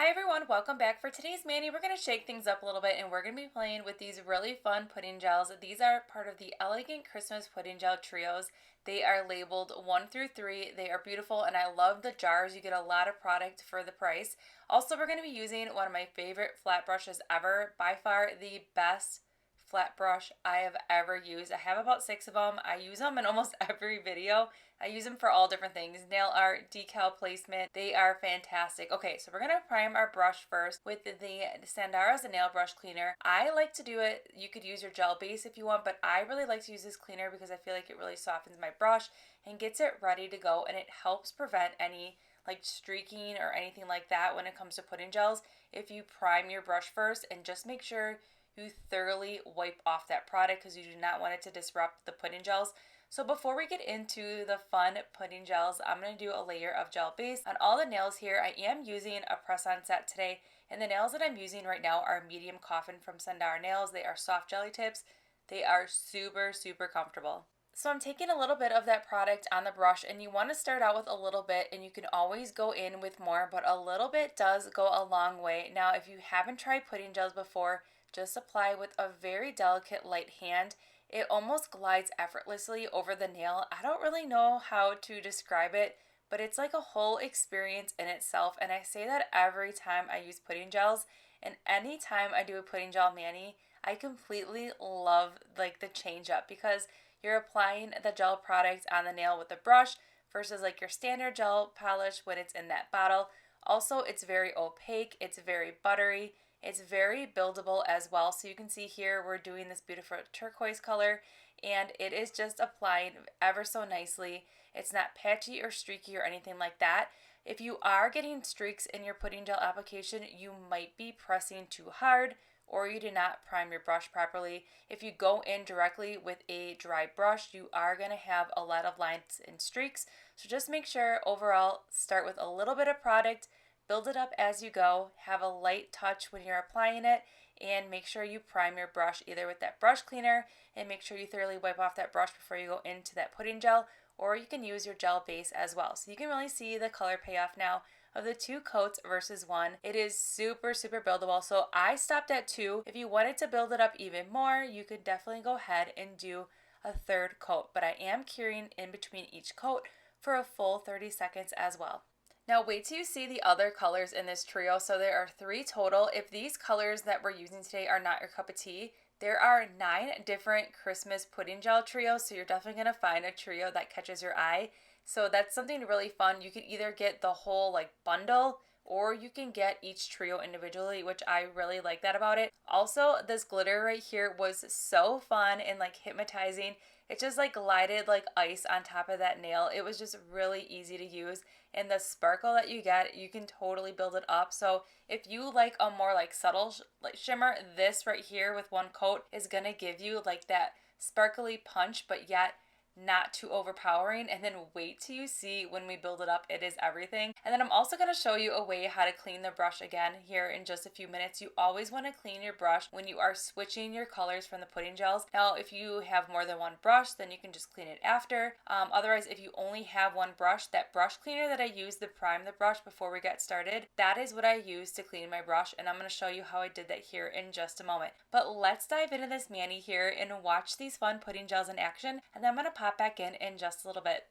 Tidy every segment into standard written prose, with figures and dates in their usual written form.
Hi everyone, welcome back. For today's mani, we're going to shake things up a little bit and we're going to be playing with these really fun pudding gels. These are part of the Elegant Christmas Pudding Gel Trios. They are labeled 1 through 3. They are beautiful and I love the jars. You get a lot of product for the price. Also, we're going to be using one of my favorite flat brushes ever. By far the best flat brush I have ever used. I have about 6 of them. I use them in almost every video. I use them for all different things. Nail art, decal placement. They are fantastic. Okay, so we're going to prime our brush first with the Sundara's Nail Brush Cleaner. I like to do it, you could use your gel base if you want, but I really like to use this cleaner because I feel like it really softens my brush and gets it ready to go, and it helps prevent any like streaking or anything like that when it comes to pudding gels. If you prime your brush first and just make sure you thoroughly wipe off that product because you do not want it to disrupt the pudding gels. So before we get into the fun pudding gels, I'm going to do a layer of gel base on all the nails here. I am using a press-on set today, and the nails that I'm using right now are medium Coffin from Sundara Nails. They are soft jelly tips. They are super, super comfortable. So I'm taking a little bit of that product on the brush, and you want to start out with a little bit, and you can always go in with more, but a little bit does go a long way. Now, if you haven't tried pudding gels before, just apply with a very delicate light hand. It almost glides effortlessly over the nail. I don't really know how to describe it, but it's like a whole experience in itself, and I say that every time I use pudding gels, and anytime I do a pudding gel mani, I completely love like the change up because you're applying the gel product on the nail with the brush versus like your standard gel polish when it's in that bottle. Also, it's very opaque, it's very buttery, it's very buildable as well. So you can see here we're doing this beautiful turquoise color, and it is just applying ever so nicely. It's not patchy or streaky or anything like that. If you are getting streaks in your pudding gel application, you might be pressing too hard or you did not prime your brush properly. If you go in directly with a dry brush, you are going to have a lot of lines and streaks. So just make sure overall, start with a little bit of product, build it up as you go, have a light touch when you're applying it, and make sure you prime your brush either with that brush cleaner and make sure you thoroughly wipe off that brush before you go into that pudding gel, or you can use your gel base as well. So you can really see the color payoff now of the 2 coats versus 1. It is super, super buildable. So I stopped at 2. If you wanted to build it up even more, you could definitely go ahead and do a 3rd coat, but I am curing in between each coat for a full 30 seconds as well. Now wait till you see the other colors in this trio. So there are 3 total. If these colors that we're using today are not your cup of tea, there are 9 different Christmas pudding gel trios, so you're definitely going to find a trio that catches your eye. So that's something really fun. You can either get the whole like bundle or you can get each trio individually, which I really like that about it. Also, this glitter right here was so fun and like hypnotizing. It just like glided like ice on top of that nail. It was just really easy to use. And the sparkle that you get, you can totally build it up. So if you like a more like subtle like shimmer, this right here with 1 coat is gonna give you like that sparkly punch, but yet not too overpowering. And then wait till you see when we build it up, it is everything. And then I'm also going to show you a way how to clean the brush again here in just a few minutes. You always want to clean your brush when you are switching your colors from the pudding gels. Now if you have more than 1 brush, then you can just clean it after. Otherwise, if you only have 1 brush, that brush cleaner that I used to prime the brush before we get started, that is what I use to clean my brush, and I'm going to show you how I did that here in just a moment. But let's dive into this mani here and watch these fun pudding gels in action, and then I'm going to pop back in just a little bit.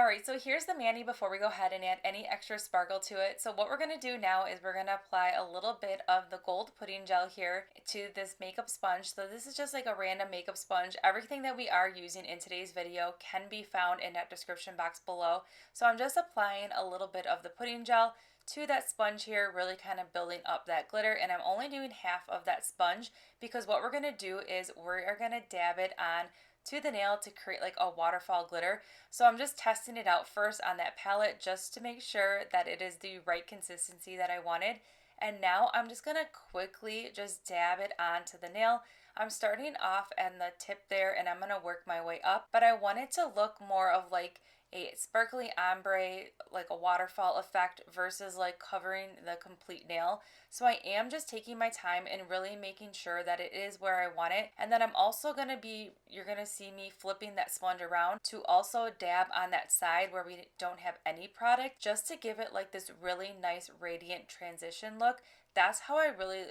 Alright, so here's the mani before we go ahead and add any extra sparkle to it. So what we're going to do now is we're going to apply a little bit of the gold pudding gel here to this makeup sponge. So this is just like a random makeup sponge. Everything that we are using in today's video can be found in that description box below. So I'm just applying a little bit of the pudding gel to that sponge here, really kind of building up that glitter, and I'm only doing half of that sponge because what we're going to do is we're going to dab it on to the nail to create like a waterfall glitter. So I'm just testing it out first on that palette just to make sure that it is the right consistency that I wanted. And now I'm just going to quickly just dab it onto the nail. I'm starting off at the tip there and I'm going to work my way up, but I want it to look more of like a sparkly ombre, like a waterfall effect versus like covering the complete nail. So I am just taking my time and really making sure that it is where I want it. And then I'm also going to be, you're going to see me flipping that sponge around to also dab on that side where we don't have any product, just to give it like this really nice radiant transition look. That's how I really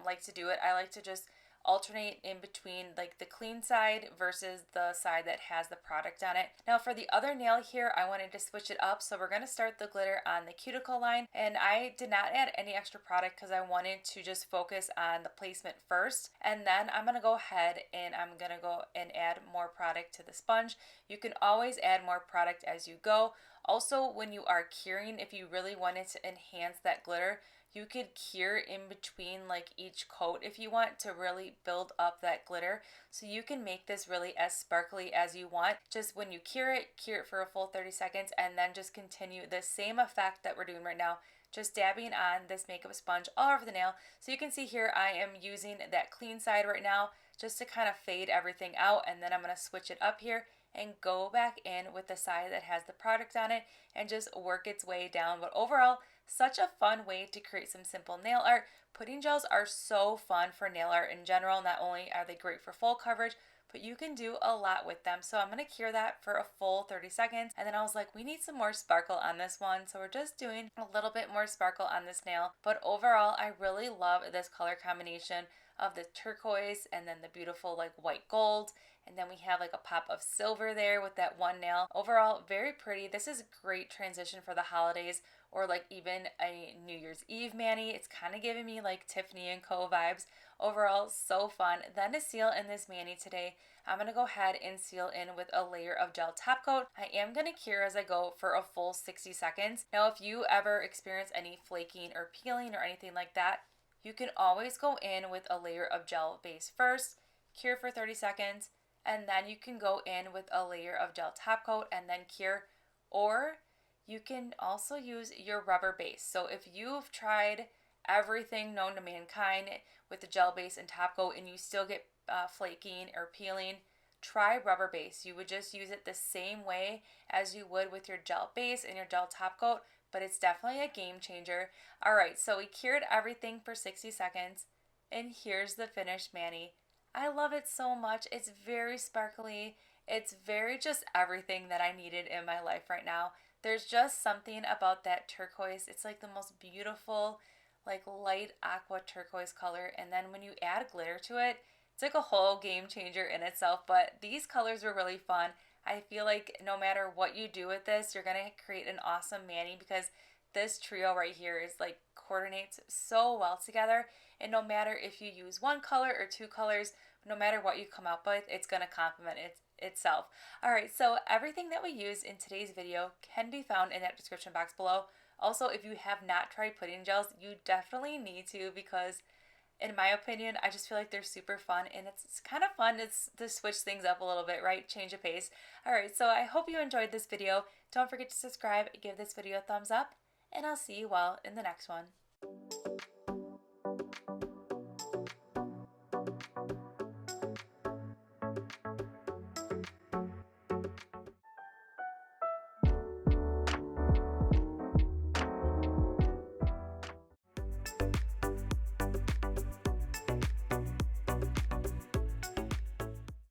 like to do it. I like to just alternate in between like the clean side versus the side that has the product on it. Now for the other nail here, I wanted to switch it up, so we're going to start the glitter on the cuticle line, and I did not add any extra product because I wanted to just focus on the placement first, and then I'm going to go ahead and I'm going to go and add more product to the sponge. You can always add more product as you go. Also, when you are curing, if you really wanted to enhance that glitter, you could cure in between like each coat if you want to really build up that glitter. So you can make this really as sparkly as you want. Just when you cure it for a full 30 seconds and then just continue the same effect that we're doing right now. Just dabbing on this makeup sponge all over the nail. So you can see here I am using that clean side right now just to kind of fade everything out, and then I'm going to switch it up here and go back in with the side that has the product on it and just work its way down. But overall, such a fun way to create some simple nail art. Pudding gels are so fun for nail art in general. Not only are they great for full coverage, but you can do a lot with them. So I'm going to cure that for a full 30 seconds. And then I was like, we need some more sparkle on this one. So we're just doing a little bit more sparkle on this nail. But overall, I really love this color combination of the turquoise and then the beautiful like white gold. And then we have like a pop of silver there with that one nail. Overall, very pretty. This is a great transition for the holidays or like even a New Year's Eve mani. It's kind of giving me like Tiffany & Co vibes. Overall, so fun. Then to seal in this mani today, I'm going to go ahead and seal in with a layer of gel top coat. I am going to cure as I go for a full 60 seconds. Now, if you ever experience any flaking or peeling or anything like that, you can always go in with a layer of gel base first, cure for 30 seconds, and then you can go in with a layer of gel top coat and then cure. Or you can also use your rubber base. So if you've tried everything known to mankind with the gel base and top coat and you still get flaking or peeling, try rubber base. You would just use it the same way as you would with your gel base and your gel top coat, but it's definitely a game changer. Alright, so we cured everything for 60 seconds, and here's the finished mani. I love it so much. It's very sparkly. It's very just everything that I needed in my life right now. There's just something about that turquoise. It's like the most beautiful, like light aqua turquoise color. And then when you add glitter to it, it's like a whole game changer in itself. But these colors were really fun. I feel like no matter what you do with this, you're going to create an awesome mani because this trio right here is like coordinates so well together. And no matter if you use one color or two colors, no matter what you come up with, it's going to complement itself. Alright, so everything that we use in today's video can be found in that description box below. Also, if you have not tried pudding gels, you definitely need to because in my opinion, I just feel like they're super fun and it's kind of fun to switch things up a little bit, right? Change of pace. Alright, so I hope you enjoyed this video. Don't forget to subscribe, give this video a thumbs up, and I'll see you all in the next one.